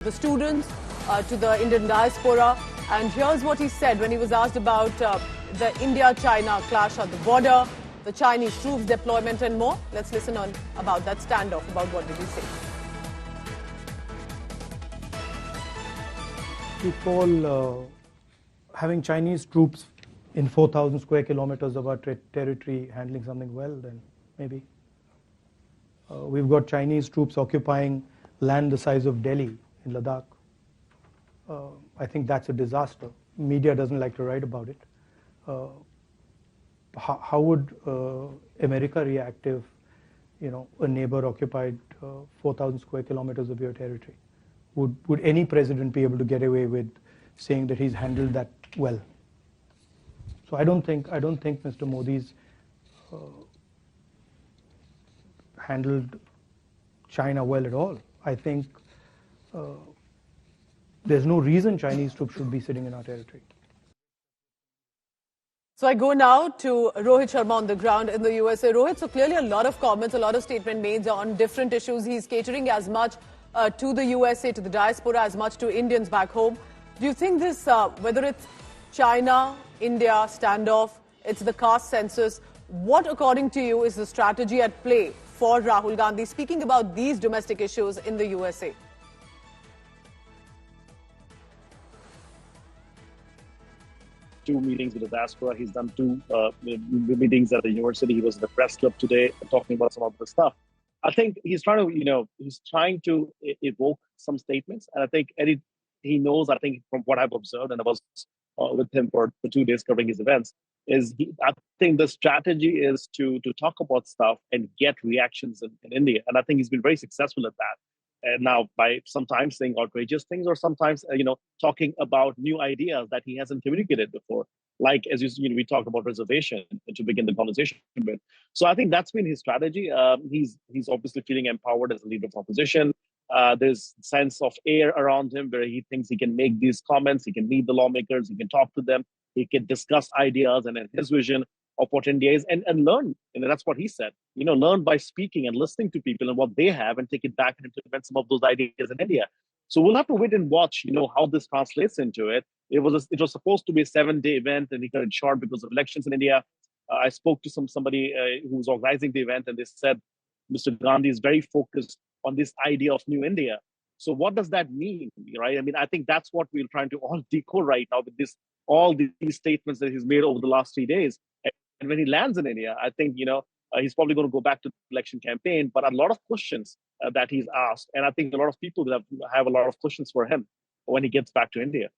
the students, to the Indian diaspora. And here's what he said when he was asked about the India-China clash at the border, the Chinese troops deployment and more. Let's listen on about that standoff, about what did he say. We call having Chinese troops in 4,000 square kilometers of our territory handling something well, then maybe. We've got Chinese troops occupying land the size of Delhi in Ladakh. I think that's a disaster. Media doesn't like to write about it. How would America react if, a neighbor occupied 4,000 square kilometers of your territory? Would any president be able to get away with saying that he's handled that well? So I don't think Mr. Modi's handled China well at all. I think there's no reason Chinese troops should be sitting in our territory. So I go now to Rohit Sharma on the ground in the USA. Rohit, so clearly a lot of comments, a lot of statements made on different issues. He's catering as much to the USA, to the diaspora, as much to Indians back home. Do you think this, whether it's China, India standoff, it's the caste census, what according to you is the strategy at play for Rahul Gandhi speaking about these domestic issues in the USA? Two meetings with the diaspora. He's done two meetings at the university. He was in the press club today talking about some of the stuff. I think he's trying to, evoke some statements. And I think he knows, I think from what I've observed, and I was with him for 2 days covering his events, I think the strategy is to talk about stuff and get reactions in India. And I think he's been very successful at that. And now by sometimes saying outrageous things or sometimes, talking about new ideas that he hasn't communicated before. Like, as we talked about reservation to begin the conversation with. So I think that's been his strategy. He's obviously feeling empowered as a leader of opposition. There's a sense of air around him where he thinks he can make these comments, he can meet the lawmakers, he can talk to them, he can discuss ideas and his vision of what India is and learn. And that's what he said. Learn by speaking and listening to people and what they have and take it back and implement some of those ideas in India. So we'll have to wait and watch, how this translates into it. It was supposed to be a 7-day event and it got short because of elections in India. I spoke to somebody who was organizing the event and they said, Mr. Gandhi is very focused on this idea of New India. So what does that mean, right? I mean, I think that's what we're trying to all decode right now with all these statements that he's made over the last 3 days. And when he lands in India, I think, he's probably going to go back to the election campaign, but a lot of questions that he's asked. And I think a lot of people have a lot of questions for him when he gets back to India.